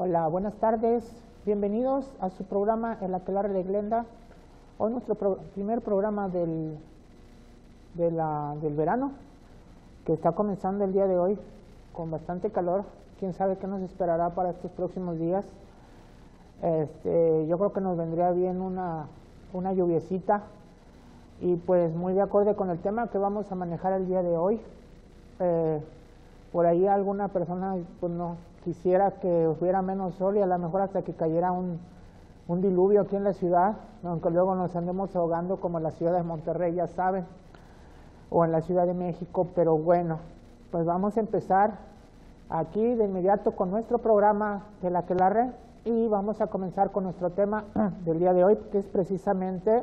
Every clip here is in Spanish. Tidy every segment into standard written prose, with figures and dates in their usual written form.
Hola, buenas tardes. Bienvenidos a su programa El Aquelarre de Glenda. Hoy nuestro primer programa del verano, que está comenzando el día de hoy con bastante calor. Quién sabe qué nos esperará para estos próximos días. Yo creo que nos vendría bien una lluviecita y pues muy de acorde con el tema que vamos a manejar el día de hoy. Por ahí alguna persona pues no quisiera que hubiera menos sol y a lo mejor hasta que cayera un diluvio aquí en la ciudad, aunque luego nos andemos ahogando como en la ciudad de Monterrey, ya saben, o en la Ciudad de México. Pero bueno, pues vamos a empezar aquí de inmediato con nuestro programa del Aquelarre y vamos a comenzar con nuestro tema del día de hoy, que es precisamente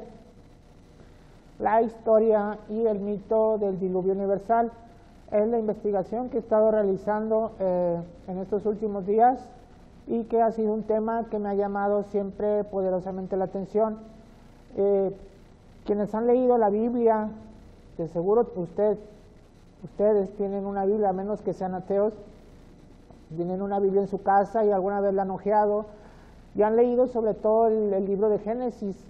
la historia y el mito del diluvio universal. Es la investigación que he estado realizando en estos últimos días y que ha sido un tema que me ha llamado siempre poderosamente la atención. Quienes han leído la Biblia, de seguro ustedes tienen una Biblia, a menos que sean ateos, tienen una Biblia en su casa y alguna vez la han hojeado y han leído sobre todo el libro de Génesis,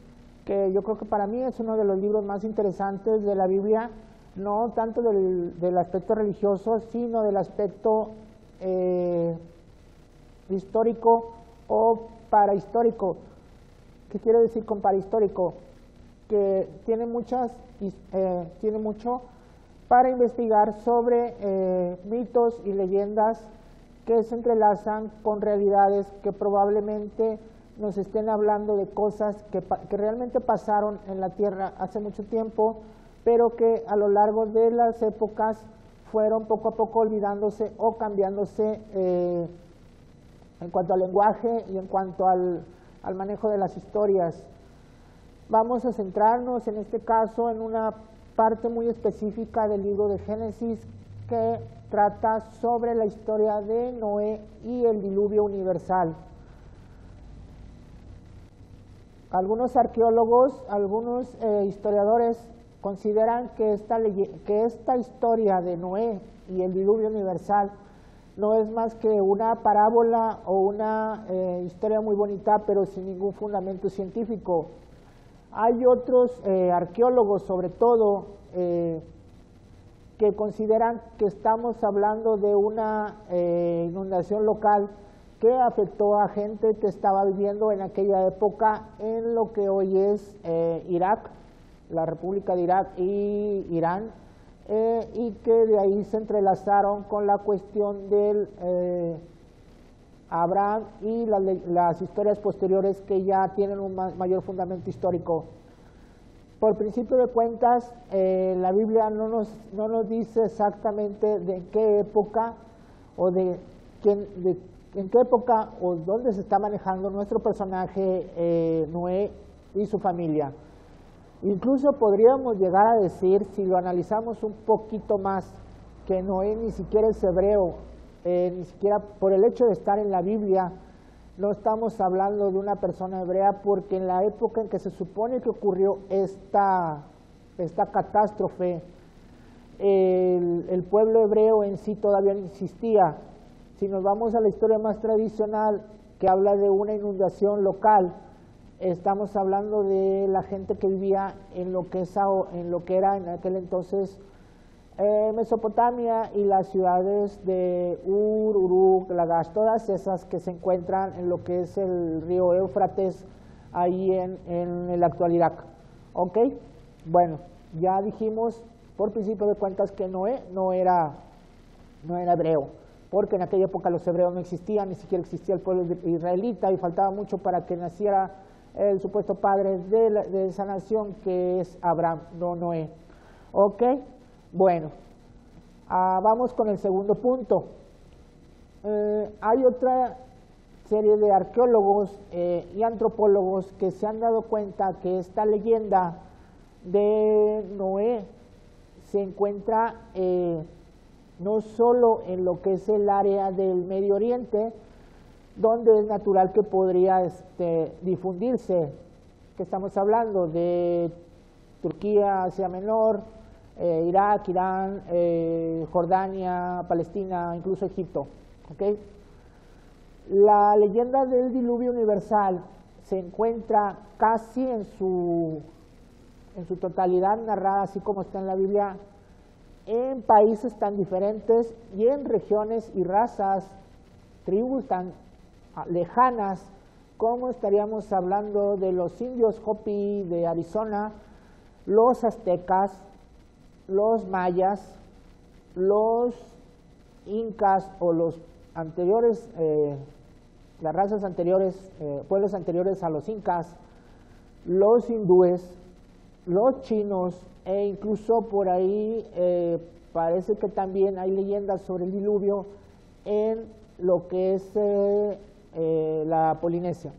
que yo creo que para mí es uno de los libros más interesantes de la Biblia, no tanto del aspecto religioso, sino del aspecto histórico o parahistórico. ¿Qué quiere decir con parahistórico? Que tiene mucho para investigar sobre mitos y leyendas que se entrelazan con realidades que probablemente nos estén hablando de cosas que realmente pasaron en la Tierra hace mucho tiempo, pero que a lo largo de las épocas fueron poco a poco olvidándose o cambiándose en cuanto al lenguaje y en cuanto al manejo de las historias. Vamos a centrarnos en este caso en una parte muy específica del libro de Génesis que trata sobre la historia de Noé y el diluvio universal. Algunos arqueólogos, algunos historiadores consideran que esta historia de Noé y el diluvio universal no es más que una parábola o una historia muy bonita, pero sin ningún fundamento científico. Hay otros arqueólogos, sobre todo, que consideran que estamos hablando de una inundación local que afectó a gente que estaba viviendo en aquella época en lo que hoy es Irak, la República de Irak y Irán, y que de ahí se entrelazaron con la cuestión del Abraham y las historias posteriores que ya tienen un mayor fundamento histórico. Por principio de cuentas, la Biblia no nos dice exactamente de qué época o en qué época o dónde se está manejando nuestro personaje Noé y su familia. Incluso podríamos llegar a decir, si lo analizamos un poquito más, que Noé ni siquiera es hebreo, ni siquiera por el hecho de estar en la Biblia, no estamos hablando de una persona hebrea, porque en la época en que se supone que ocurrió esta catástrofe, el pueblo hebreo en sí todavía no existía. Si nos vamos a la historia más tradicional, que habla de una inundación local, estamos hablando de la gente que vivía en lo que era en aquel entonces Mesopotamia y las ciudades de Ur, Uruk, Lagash, todas esas que se encuentran en lo que es el río Éufrates, ahí en el actual Irak. ¿Ok? Bueno, ya dijimos por principio de cuentas que Noé no era hebreo, porque en aquella época los hebreos no existían, ni siquiera existía el pueblo israelita y faltaba mucho para que naciera el supuesto padre de esa nación, que es Abraham, no Noé. ¿Ok? Bueno, vamos con el segundo punto. Hay otra serie de arqueólogos y antropólogos que se han dado cuenta que esta leyenda de Noé se encuentra no solo en lo que es el área del Medio Oriente, donde es natural que podría difundirse, que estamos hablando de Turquía, Asia Menor, Irak, Irán, Jordania, Palestina, incluso Egipto. ¿Okay? La leyenda del diluvio universal se encuentra casi en su totalidad narrada, así como está en la Biblia, en países tan diferentes y en regiones y razas, tribus tan lejanas, como estaríamos hablando de los indios Hopi de Arizona, los aztecas, los mayas, los incas o los anteriores, las razas anteriores, pueblos anteriores a los incas, los hindúes, los chinos, e incluso por ahí parece que también hay leyendas sobre el diluvio en lo que es la Polinesia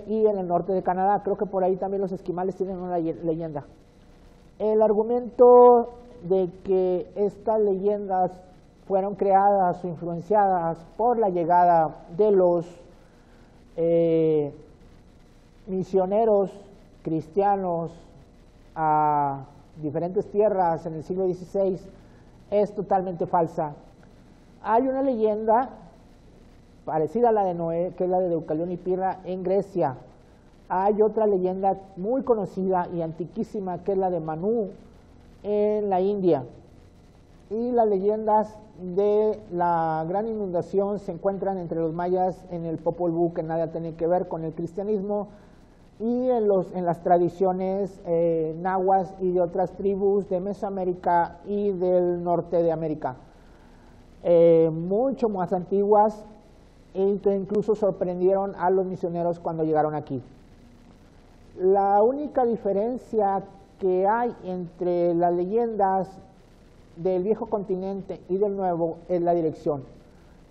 y en el norte de Canadá. Creo que por ahí también los esquimales tienen una leyenda. El argumento de que estas leyendas fueron creadas o influenciadas por la llegada de los misioneros cristianos a diferentes tierras en el siglo XVI es totalmente falsa. Hay una leyenda parecida a la de Noé, que es la de Deucalión y Pirra en Grecia. Hay otra leyenda muy conocida y antiquísima, que es la de Manú en la India. Y las leyendas de la gran inundación se encuentran entre los mayas en el Popol Vuh, que nada tiene que ver con el cristianismo, y en las tradiciones nahuas y de otras tribus de Mesoamérica y del norte de América, mucho más antiguas, e que incluso sorprendieron a los misioneros cuando llegaron aquí. La única diferencia que hay entre las leyendas del viejo continente y del nuevo es la dirección,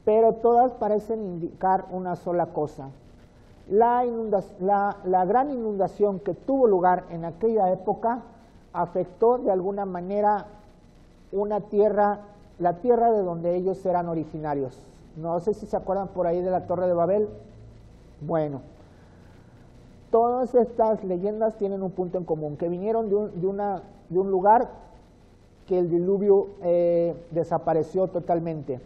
pero todas parecen indicar una sola cosa. La gran inundación que tuvo lugar en aquella época afectó de alguna manera una tierra, la tierra de donde ellos eran originarios. No sé si se acuerdan por ahí de la Torre de Babel. Bueno, todas estas leyendas tienen un punto en común, que vinieron de un lugar que el diluvio desapareció totalmente.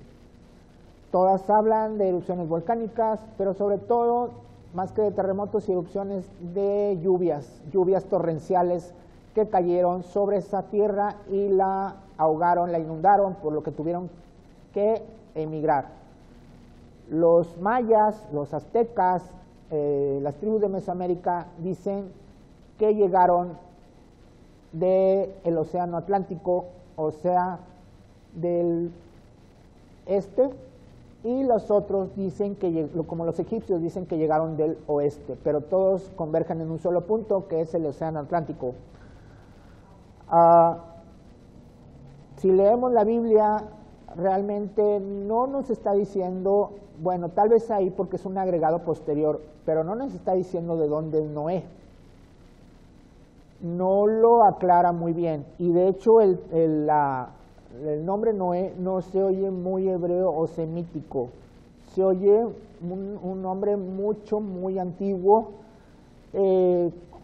Todas hablan de erupciones volcánicas, pero sobre todo, más que de terremotos y erupciones, de lluvias torrenciales que cayeron sobre esa tierra y la ahogaron, la inundaron, por lo que tuvieron que emigrar. Los mayas, los aztecas, las tribus de Mesoamérica dicen que llegaron del océano Atlántico, o sea, del este, y los otros dicen que, como los egipcios, dicen que llegaron del oeste, pero todos convergen en un solo punto, que es el océano Atlántico. Si leemos la Biblia, realmente no nos está diciendo, bueno, tal vez ahí porque es un agregado posterior, pero no nos está diciendo de dónde es Noé. No lo aclara muy bien, y de hecho el nombre Noé no se oye muy hebreo o semítico, se oye un nombre muy antiguo,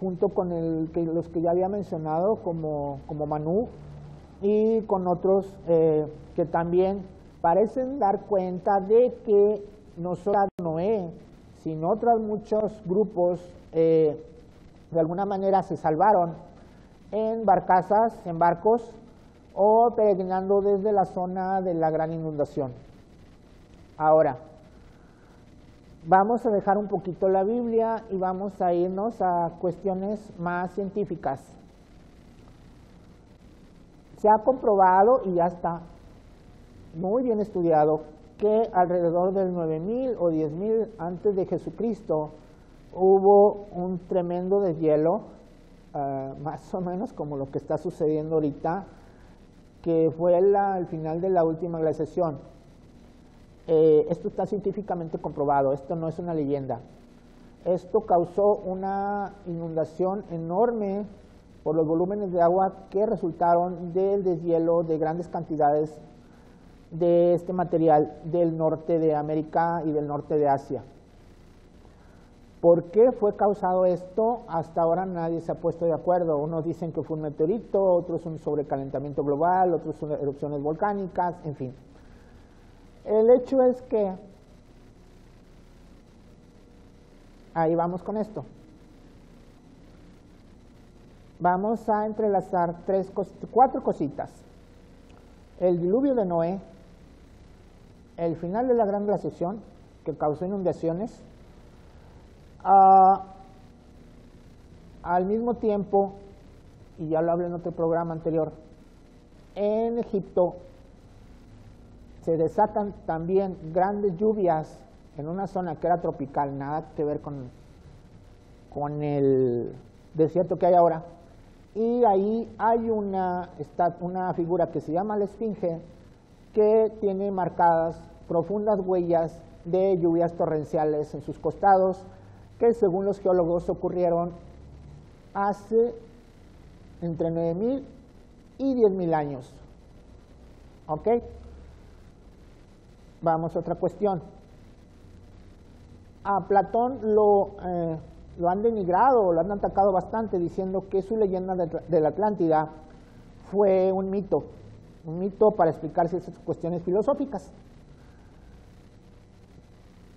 junto con los que ya había mencionado, como Manú, y con otros que también parecen dar cuenta de que no solo Noé, sino otros muchos grupos de alguna manera se salvaron en barcazas, en barcos, o peregrinando desde la zona de la gran inundación. Ahora, vamos a dejar un poquito la Biblia y vamos a irnos a cuestiones más científicas. Se ha comprobado, y ya está muy bien estudiado, que alrededor del 9000 o 10000 antes de Jesucristo hubo un tremendo deshielo, más o menos como lo que está sucediendo ahorita, que fue el final de la última glaciación. Esto está científicamente comprobado, esto no es una leyenda. Esto causó una inundación enorme por los volúmenes de agua que resultaron del deshielo de grandes cantidades de este material del norte de América y del norte de Asia. ¿Por qué fue causado esto? Hasta ahora nadie se ha puesto de acuerdo. Unos dicen que fue un meteorito, otros un sobrecalentamiento global, otros son erupciones volcánicas, en fin. El hecho es que ahí vamos con esto. Vamos a entrelazar cuatro cositas. El diluvio de Noé, el final de la gran glaciación que causó inundaciones, al mismo tiempo, y ya lo hablé en otro programa anterior, en Egipto se desatan también grandes lluvias en una zona que era tropical, nada que ver con el desierto que hay ahora, y ahí hay una figura que se llama la Esfinge, que tiene marcadas profundas huellas de lluvias torrenciales en sus costados, que según los geólogos ocurrieron hace entre 9.000 y 10.000 años. ¿Ok? Vamos a otra cuestión. A Platón lo han denigrado, lo han atacado bastante, diciendo que su leyenda de la Atlántida fue un mito para explicarse esas cuestiones filosóficas.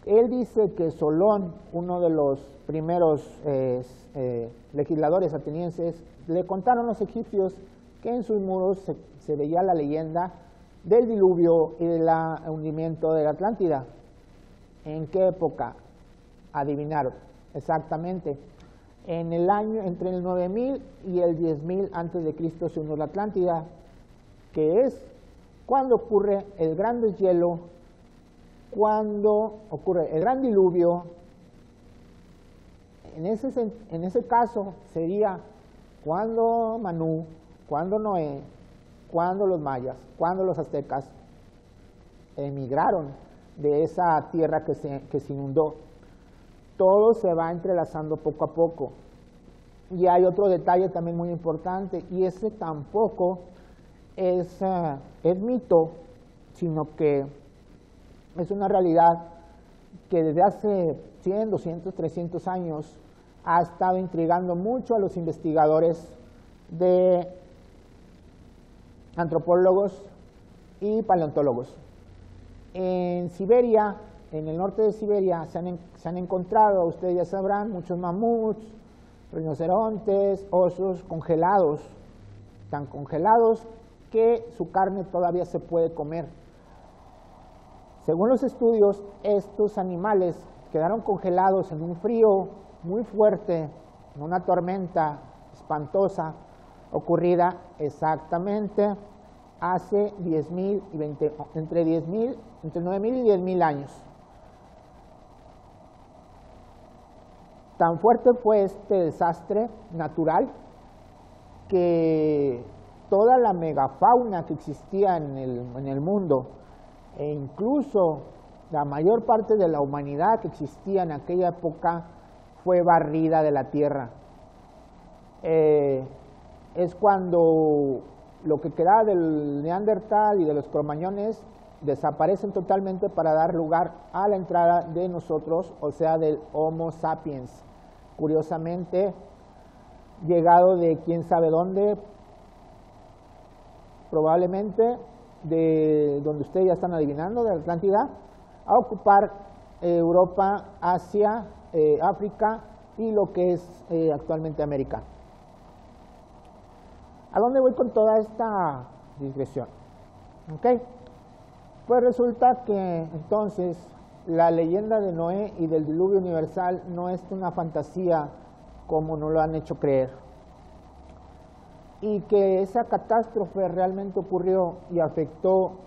Él dice que Solón, uno de los primeros legisladores atenienses, le contaron a los egipcios que en sus muros se veía la leyenda del diluvio y del hundimiento de la Atlántida. ¿En qué época? Adivinaron, exactamente. En el año entre el 9000 y el 10.000 antes de Cristo se hundió la Atlántida, que es cuando ocurre el gran deshielo, cuando ocurre el gran diluvio. En ese caso sería cuando Manú, cuando Noé, cuando los mayas, cuando los aztecas emigraron de esa tierra que se inundó. Todo se va entrelazando poco a poco. Y hay otro detalle también muy importante, y ese tampoco es mito, sino que es una realidad que desde hace 100, 200, 300 años ha estado intrigando mucho a los investigadores de antropólogos y paleontólogos. En Siberia, en el norte de Siberia, se han encontrado, ustedes ya sabrán, muchos mamuts, rinocerontes, osos congelados, tan congelados que su carne todavía se puede comer. Según los estudios, estos animales quedaron congelados en un frío muy fuerte, en una tormenta espantosa ocurrida exactamente hace entre 9.000 y 10.000 años. Tan fuerte fue este desastre natural que toda la megafauna que existía en el mundo, e incluso la mayor parte de la humanidad que existía en aquella época, fue barrida de la tierra. Es cuando lo que quedaba del Neandertal y de los cromañones desaparecen totalmente para dar lugar a la entrada de nosotros, o sea, del Homo sapiens. Curiosamente, llegado de quién sabe dónde, probablemente de donde ustedes ya están adivinando, de la Atlántida, a ocupar Europa, Asia, África y lo que es actualmente América. ¿A dónde voy con toda esta digresión? ¿Okay? Pues resulta que entonces la leyenda de Noé y del diluvio universal no es una fantasía como nos lo han hecho creer, y que esa catástrofe realmente ocurrió y afectó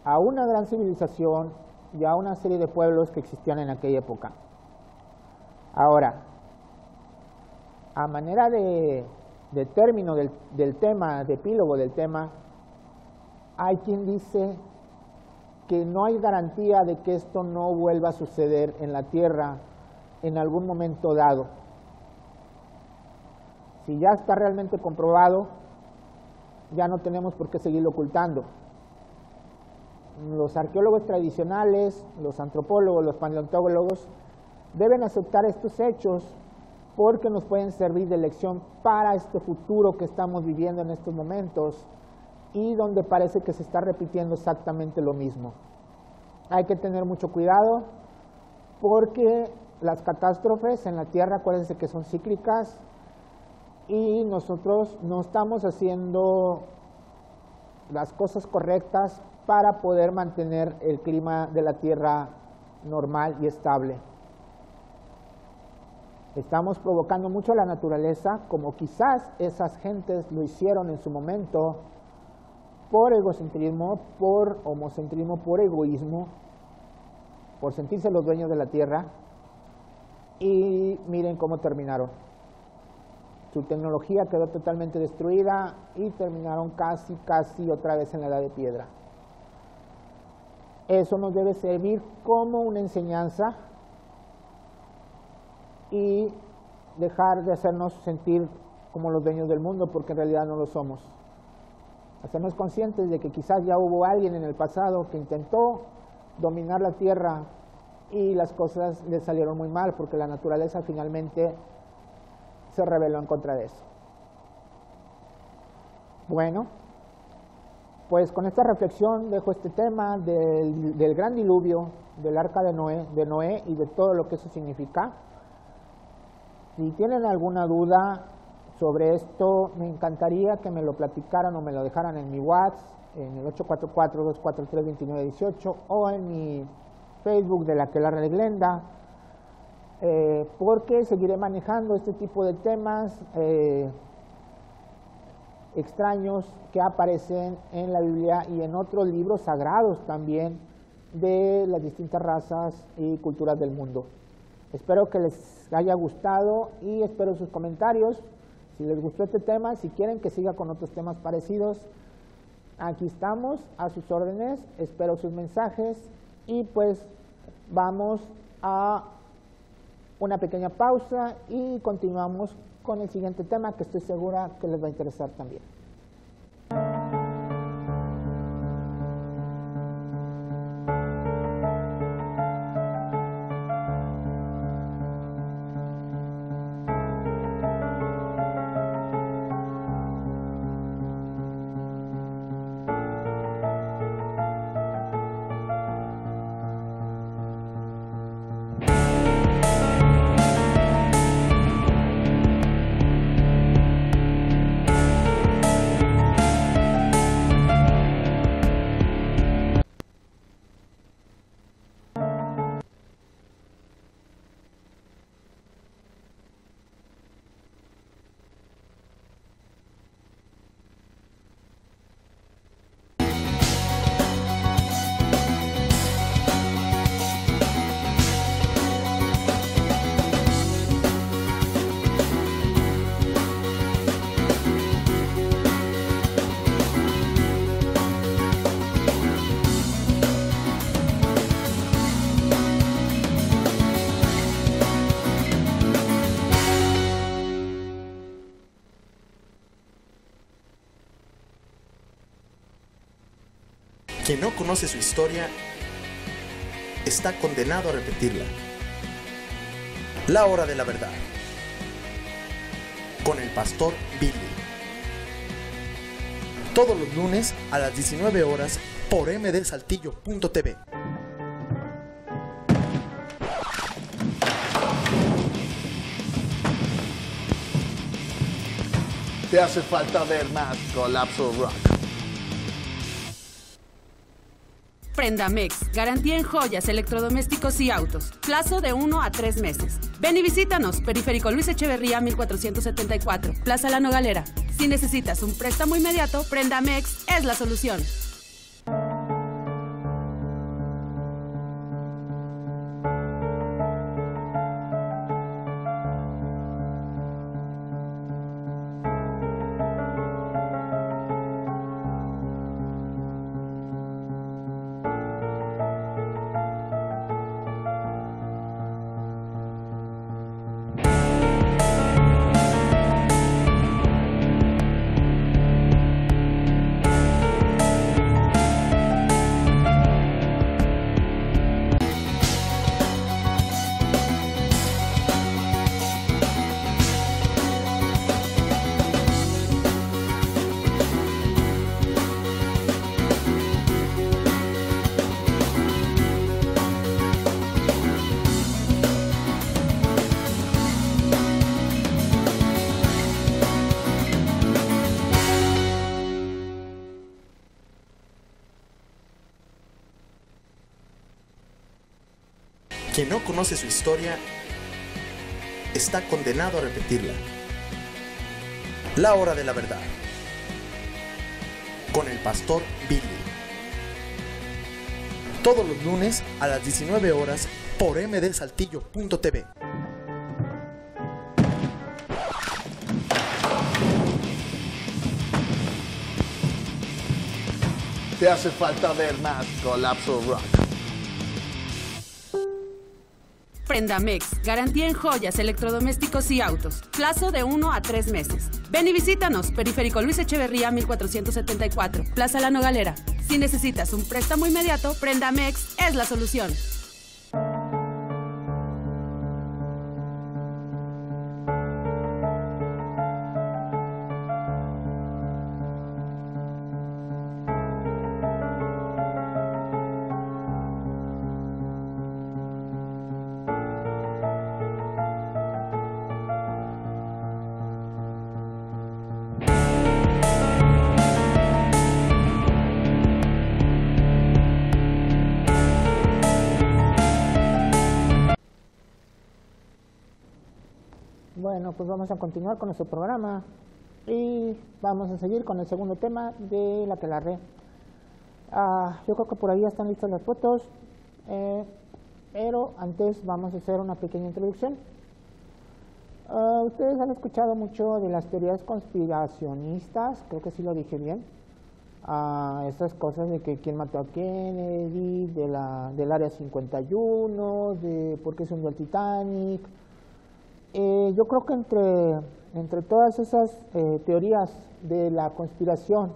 a una gran civilización y a una serie de pueblos que existían en aquella época. Ahora, a manera de término del tema, de epílogo del tema, hay quien dice que no hay garantía de que esto no vuelva a suceder en la Tierra en algún momento dado. Si ya está realmente comprobado, ya no tenemos por qué seguirlo ocultando. Los arqueólogos tradicionales, los antropólogos, los paleontólogos deben aceptar estos hechos porque nos pueden servir de lección para este futuro que estamos viviendo en estos momentos y donde parece que se está repitiendo exactamente lo mismo. Hay que tener mucho cuidado porque las catástrofes en la Tierra, acuérdense que son cíclicas y nosotros no estamos haciendo las cosas correctas para poder mantener el clima de la Tierra normal y estable. Estamos provocando mucho a la naturaleza, como quizás esas gentes lo hicieron en su momento, por egocentrismo, por homocentrismo, por egoísmo, por sentirse los dueños de la Tierra, y miren cómo terminaron. Su tecnología quedó totalmente destruida y terminaron casi otra vez en la edad de piedra. Eso nos debe servir como una enseñanza y dejar de hacernos sentir como los dueños del mundo, porque en realidad no lo somos. Hacernos conscientes de que quizás ya hubo alguien en el pasado que intentó dominar la Tierra y las cosas le salieron muy mal, porque la naturaleza finalmente se rebeló en contra de eso. Bueno, pues con esta reflexión dejo este tema del gran diluvio, del arca de Noé y de todo lo que eso significa. Si tienen alguna duda sobre esto, me encantaría que me lo platicaran o me lo dejaran en mi WhatsApp, en el 844-243-2918 o en mi Facebook de la Aquelarre de Glenda, porque seguiré manejando este tipo de temas extraños que aparecen en la Biblia y en otros libros sagrados también de las distintas razas y culturas del mundo. Espero que les haya gustado y espero sus comentarios. Si les gustó este tema, si quieren que siga con otros temas parecidos, aquí estamos a sus órdenes, espero sus mensajes y pues vamos a una pequeña pausa y continuamos con el siguiente tema que estoy segura que les va a interesar también. Quien no conoce su historia está condenado a repetirla. La hora de la verdad, con el pastor Billy. Todos los lunes a las 19 horas por mdsaltillo.tv. Te hace falta ver más Colapso Rock. Prendamex, garantía en joyas, electrodomésticos y autos. Plazo de 1 a 3 meses. Ven y visítanos, Periférico Luis Echeverría 1474, Plaza La Nogalera. Si necesitas un préstamo inmediato, Prendamex es la solución. Quien no conoce su historia está condenado a repetirla. La hora de la verdad. Con el pastor Billy. Todos los lunes a las 19 horas por mdsaltillo.tv. Te hace falta ver más Colapso Rock. Prendamex, garantía en joyas, electrodomésticos y autos. Plazo de 1 a 3 meses. Ven y visítanos, Periférico Luis Echeverría 1474, Plaza La Nogalera. Si necesitas un préstamo inmediato, Prendamex es la solución. Bueno, pues vamos a continuar con nuestro programa y vamos a seguir con el segundo tema de la aquelarre. Yo creo que por ahí ya están listas las fotos, pero antes vamos a hacer una pequeña introducción. Ustedes han escuchado mucho de las teorías conspiracionistas, creo que sí lo dije bien. Estas cosas de que quién mató a Kennedy, del Área 51, de por qué se hundió el Titanic. Yo creo que entre todas esas teorías de la conspiración,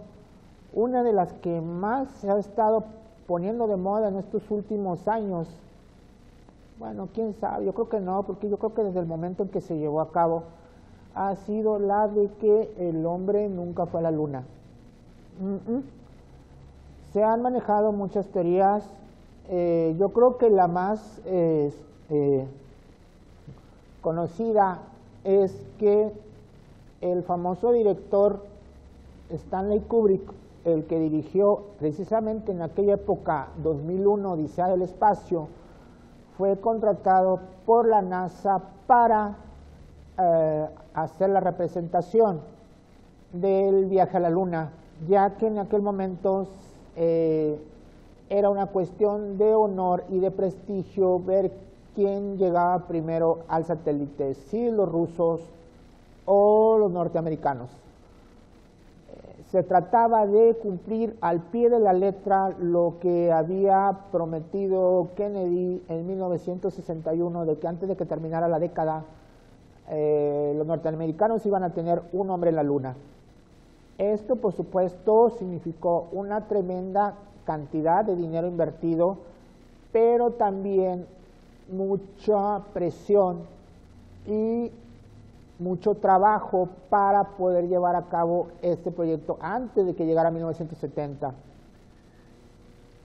una de las que más se ha estado poniendo de moda en estos últimos años, bueno, quién sabe, yo creo que no, porque yo creo que desde el momento en que se llevó a cabo, ha sido la de que el hombre nunca fue a la luna. Se han manejado muchas teorías, yo creo que la más conocida es que el famoso director Stanley Kubrick, el que dirigió precisamente en aquella época 2001 Odisea del Espacio, fue contratado por la NASA para hacer la representación del viaje a la Luna, ya que en aquel momento era una cuestión de honor y de prestigio ver quién llegaba primero al satélite, si los rusos o los norteamericanos. Se trataba de cumplir al pie de la letra lo que había prometido Kennedy en 1961, de que antes de que terminara la década, los norteamericanos iban a tener un hombre en la luna. Esto, por supuesto, significó una tremenda cantidad de dinero invertido, pero también mucha presión y mucho trabajo para poder llevar a cabo este proyecto antes de que llegara 1970.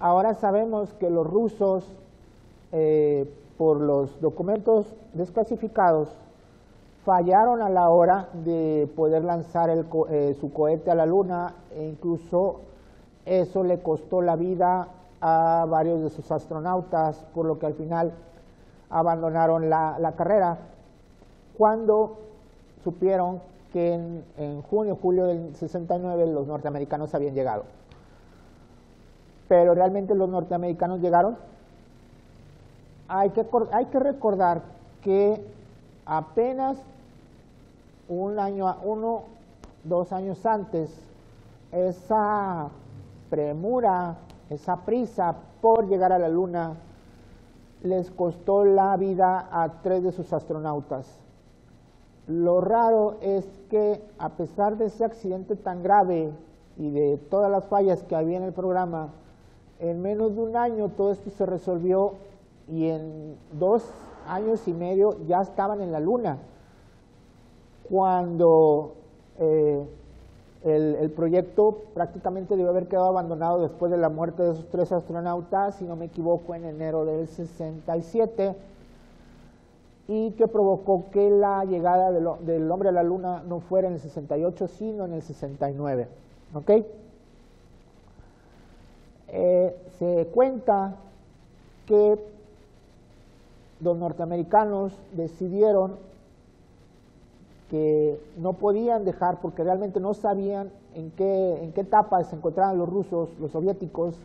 Ahora sabemos que los rusos, por los documentos desclasificados, fallaron a la hora de poder lanzar su cohete a la Luna, e incluso eso le costó la vida a varios de sus astronautas, por lo que al final abandonaron la carrera, cuando supieron que en junio-julio del 69 los norteamericanos habían llegado. Pero realmente los norteamericanos llegaron. Hay que recordar que apenas 2 años antes, esa premura, esa prisa por llegar a la Luna les costó la vida a 3 de sus astronautas. Lo raro es que a pesar de ese accidente tan grave y de todas las fallas que había en el programa, en menos de un año todo esto se resolvió y en 2 años y medio ya estaban en la Luna, cuando el proyecto prácticamente debió haber quedado abandonado después de la muerte de esos 3 astronautas, si no me equivoco, en enero del 67, y que provocó que la llegada del hombre a la Luna no fuera en el 68, sino en el 69. ¿Ok? Se cuenta que los norteamericanos decidieron que no podían dejar, porque realmente no sabían en qué etapa se encontraban los rusos, los soviéticos,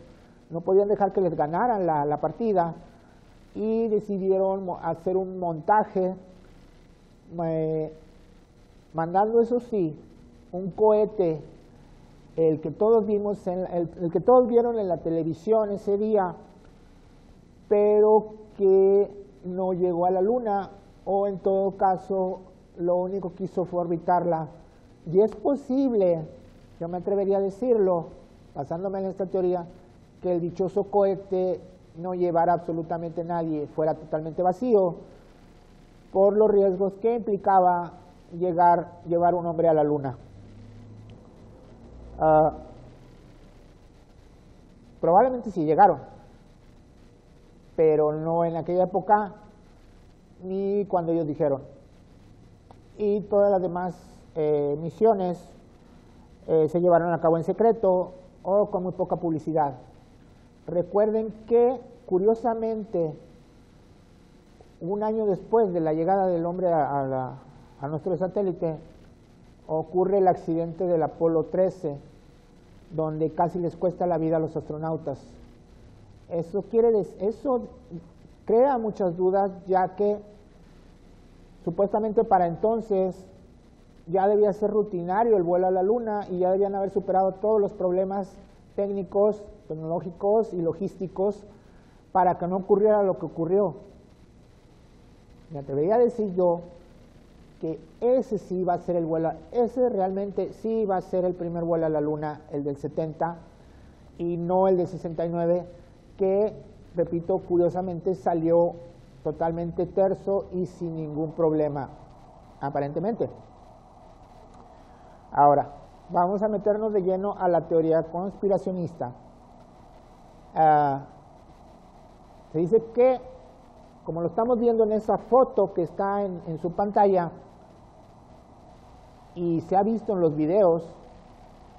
no podían dejar que les ganaran la partida, y decidieron hacer un montaje, mandando, eso sí, un cohete, el que todos vimos, el que todos vieron en la televisión ese día, pero que no llegó a la Luna, o en todo caso lo único que hizo fue orbitarla. Y es posible, yo me atrevería a decirlo, basándome en esta teoría, que el dichoso cohete no llevara absolutamente nadie, fuera totalmente vacío, por los riesgos que implicaba llevar un hombre a la Luna. Probablemente sí llegaron, pero no en aquella época ni cuando ellos dijeron. Y todas las demás misiones se llevaron a cabo en secreto o con muy poca publicidad. Recuerden que, curiosamente, un año después de la llegada del hombre a nuestro satélite, ocurre el accidente del Apolo 13, donde casi les cuesta la vida a los astronautas. Eso crea muchas dudas, ya que supuestamente para entonces ya debía ser rutinario el vuelo a la Luna y ya debían haber superado todos los problemas técnicos, tecnológicos y logísticos para que no ocurriera lo que ocurrió. Me atrevería a decir yo que ese sí va a ser el vuelo, ese realmente sí va a ser el primer vuelo a la Luna, el del 70, y no el del 69, que, repito, curiosamente salió totalmente terso y sin ningún problema, aparentemente. Ahora, vamos a meternos de lleno a la teoría conspiracionista. Se dice que, como lo estamos viendo en esa foto que está en su pantalla, y se ha visto en los videos,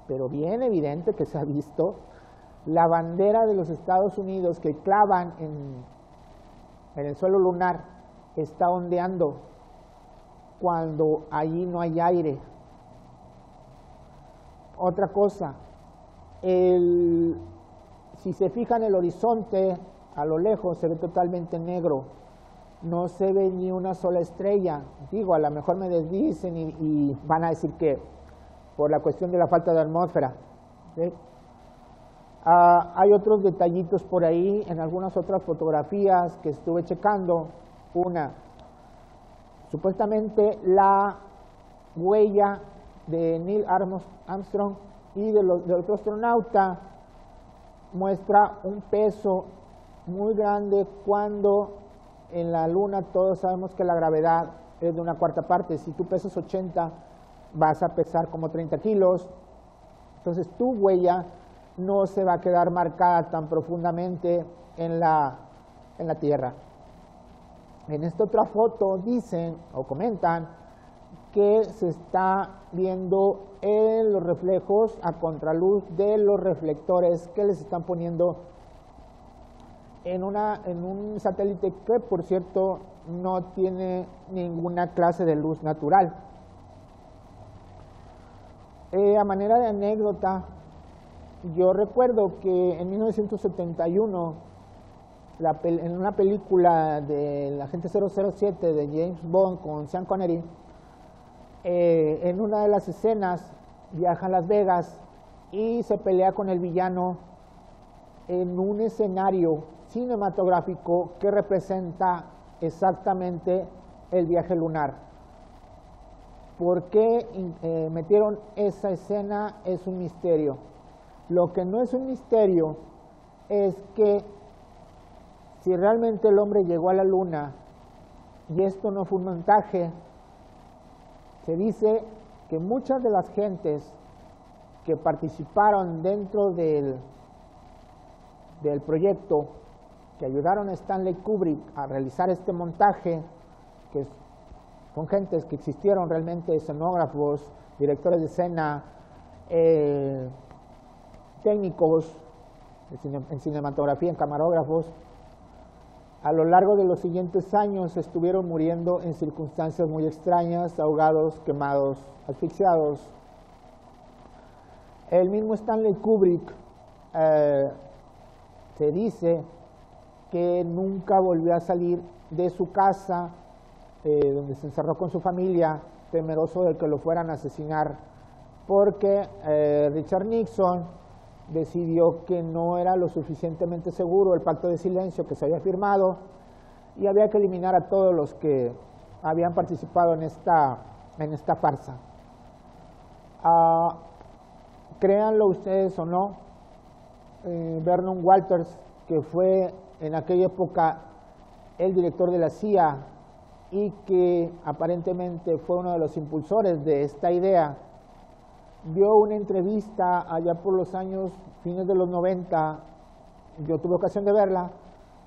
pero bien evidente que se ha visto, la bandera de los Estados Unidos que clavan en el suelo lunar está ondeando cuando allí no hay aire. Otra cosa, si se fijan el horizonte, a lo lejos se ve totalmente negro, no se ve ni una sola estrella. Digo, a lo mejor me desdicen y van a decir que por la cuestión de la falta de atmósfera, ¿sí? Hay otros detallitos por ahí en algunas otras fotografías que estuve checando. Una, supuestamente la huella de Neil Armstrong y del otro astronauta muestra un peso muy grande, cuando en la Luna todos sabemos que la gravedad es de 1/4 parte. Si tú pesas 80, vas a pesar como 30 kilos. Entonces tu huella no se va a quedar marcada tan profundamente en la Tierra. En esta otra foto dicen o comentan que se está viendo los reflejos a contraluz de los reflectores que les están poniendo en un satélite que, por cierto, no tiene ninguna clase de luz natural. A manera de anécdota, yo recuerdo que en 1971, en una película del Agente 007 de James Bond con Sean Connery, en una de las escenas viaja a Las Vegas y se pelea con el villano en un escenario cinematográfico que representa exactamente el viaje lunar. ¿Por qué metieron esa escena? Es un misterio. Lo que no es un misterio es que si realmente el hombre llegó a la Luna y esto no fue un montaje, se dice que muchas de las gentes que participaron dentro del proyecto, que ayudaron a Stanley Kubrick a realizar este montaje, que son gentes que existieron realmente, escenógrafos, directores de escena, técnicos en cinematografía, en camarógrafos, A lo largo de los siguientes años estuvieron muriendo en circunstancias muy extrañas, ahogados, quemados, asfixiados. El mismo Stanley Kubrick se dice que nunca volvió a salir de su casa, donde se encerró con su familia, temeroso de que lo fueran a asesinar, porque Richard Nixon decidió que no era lo suficientemente seguro el pacto de silencio que se había firmado y había que eliminar a todos los que habían participado en esta farsa. Créanlo ustedes o no, Vernon Walters, que fue en aquella época el director de la CIA y que aparentemente fue uno de los impulsores de esta idea, dio una entrevista allá por los años fines de los 90, yo tuve ocasión de verla,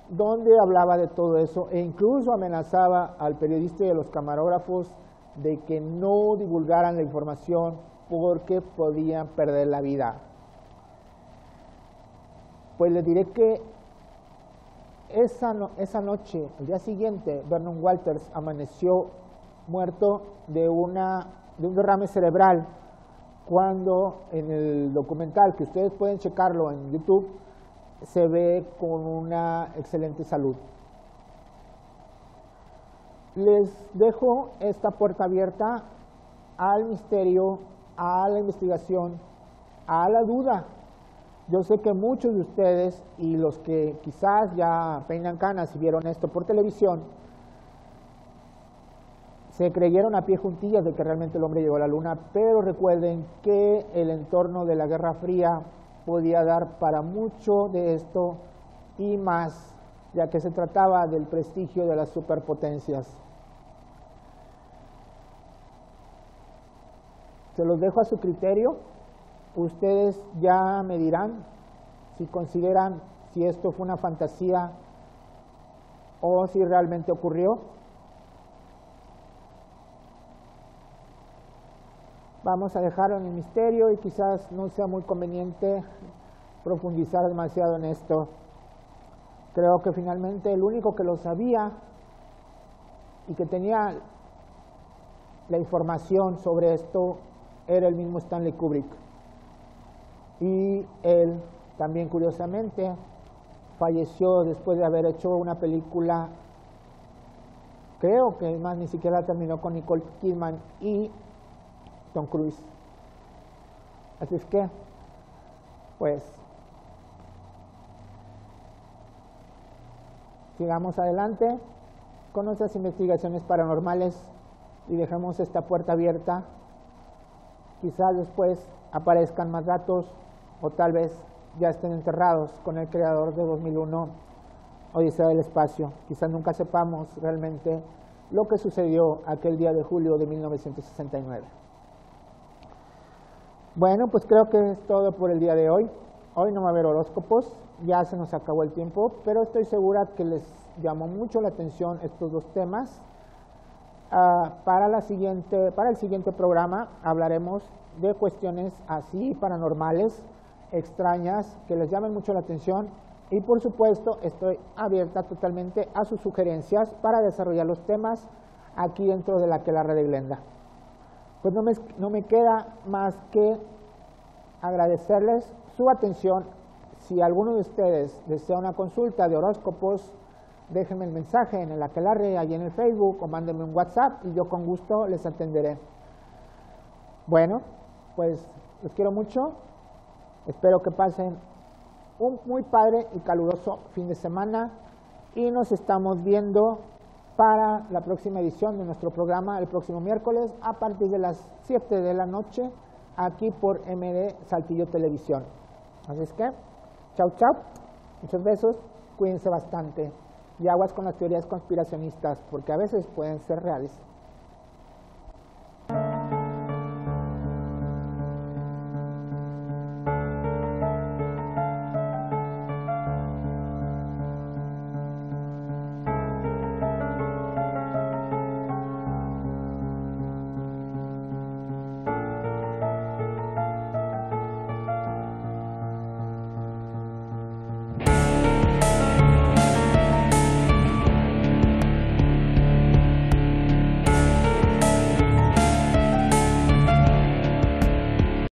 donde hablaba de todo eso e incluso amenazaba al periodista y a los camarógrafos de que no divulgaran la información porque podían perder la vida. Pues les diré que esa noche, el día siguiente, Vernon Walters amaneció muerto de un derrame cerebral, cuando en el documental, que ustedes pueden checarlo en YouTube, se ve con una excelente salud. Les dejo esta puerta abierta al misterio, a la investigación, a la duda. Yo sé que muchos de ustedes y los que quizás ya peinan canas y vieron esto por televisión, se creyeron a pie juntillas de que realmente el hombre llegó a la luna, pero recuerden que el entorno de la Guerra Fría podía dar para mucho de esto y más, ya que se trataba del prestigio de las superpotencias. Se los dejo a su criterio. Ustedes ya me dirán si consideran si esto fue una fantasía o si realmente ocurrió. Vamos a dejarlo en el misterio y quizás no sea muy conveniente profundizar demasiado en esto. Creo que finalmente el único que lo sabía y que tenía la información sobre esto era el mismo Stanley Kubrick. Y él también, curiosamente, falleció después de haber hecho una película, creo que más ni siquiera terminó, con Nicole Kidman y Tom Cruise. Así es que, pues, sigamos adelante con nuestras investigaciones paranormales y dejemos esta puerta abierta. Quizás después aparezcan más datos o tal vez ya estén enterrados con el creador de 2001, Odisea del Espacio. Quizás nunca sepamos realmente lo que sucedió aquel día de julio de 1969. Bueno, pues creo que es todo por el día de hoy. Hoy no va a haber horóscopos, ya se nos acabó el tiempo, pero estoy segura que les llamó mucho la atención estos dos temas. Para el siguiente programa hablaremos de cuestiones así paranormales, extrañas, que les llamen mucho la atención y por supuesto estoy abierta totalmente a sus sugerencias para desarrollar los temas aquí dentro de la Aquelarre de Glenda. Pues no me queda más que agradecerles su atención. Si alguno de ustedes desea una consulta de horóscopos, déjenme el mensaje en el Aquelarre, allí en el Facebook, o mándenme un WhatsApp y yo con gusto les atenderé. Bueno, pues los quiero mucho. Espero que pasen un muy padre y caluroso fin de semana y nos estamos viendo para la próxima edición de nuestro programa el próximo miércoles a partir de las 7 de la noche aquí por MD Saltillo Televisión. Así es que, chau chau, muchos besos, cuídense bastante y aguas con las teorías conspiracionistas porque a veces pueden ser reales.